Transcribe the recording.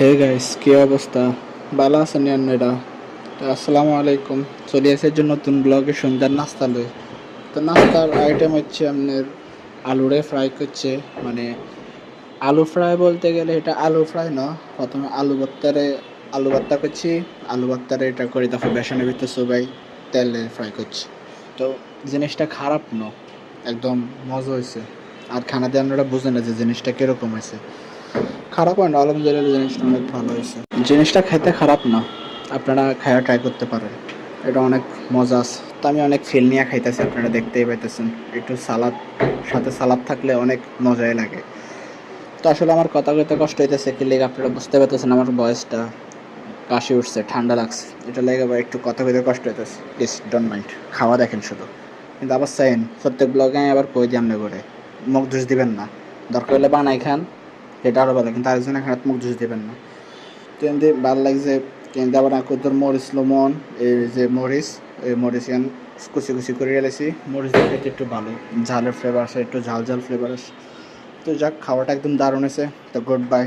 Hey guys, কি অবস্থা? ভালো আছেন আপনারা? তো আসসালামু আলাইকুম। চলে এসেছে নতুন ব্লগে সন্ধ্যার নাস্তা লই। তো নাস্তার আইটেম হচ্ছে আপনার আলুরে ফ্রাই করছে। মানে আলু ফ্রাই বলতে গেলে এটা আলু ফ্রাই না। প্রথমে আলু ভর্তা করছি। আলু ভর্তারে এটা করে তারপর বেসনের ভিতরে চুবাই তেলে ফ্রাই করছি। তো জিনিসটা খারাপ না, একদম মজা হয়েছে। আর খানা দিয়ে আপনারা বুঝেন না যে জিনিসটা কিরকম হয়েছে। খারাপ হয় না, আলহামদুলিল্লাহ জিনিসটা অনেক ভালো হয়েছে। জিনিসটা খেতে খারাপ না, আপনারা খায়া ট্রাই করতে পারেন। এটা অনেক মজা আছে। তো আমি অনেক ফিল নিয়ে খাইতেছি, আপনারা দেখতেই পাইতেছেন। একটু সালাদ, সাথে সালাদ থাকলে অনেক মজাই লাগে। তো আসলে আমার কথা কইতে কষ্ট হইতেছে, কি লেগে আপনারা বুঝতে পারতেছেন আমার বয়সটা, কাশি উঠছে, ঠান্ডা লাগছে, এটা লেগে বা একটু কথা কইতে কষ্ট হইতেছে। প্লিজ ডোন্ট মাইন্ড, খাওয়া দেখেন শুধু। কিন্তু আবার চাইন প্রত্যেক ব্লগে আমি আবার কই দিই আমনে করে, মুখ দোষ দিবেন না। দরকার হলে বানাই খান, এটা আরও ভালো, কিন্তু আরেকজনের খানাত মুখ দোষ দিবেন না। তো এমনি ভালো লাগছে। কিন্তু আবার আকুতর মরিচ লমন, এই যে মরিচ, এই মরিচ ইয়ান কুচি কুচি করে এলেছি। মরিচ দিয়ে খেতে একটু ভালো, ঝালের ফ্লেভার আছে, একটু ঝাল ঝাল ফ্লেভার আছে। তো যাক, খাওয়াটা একদম দারুণ আছে। তো গুড বাই।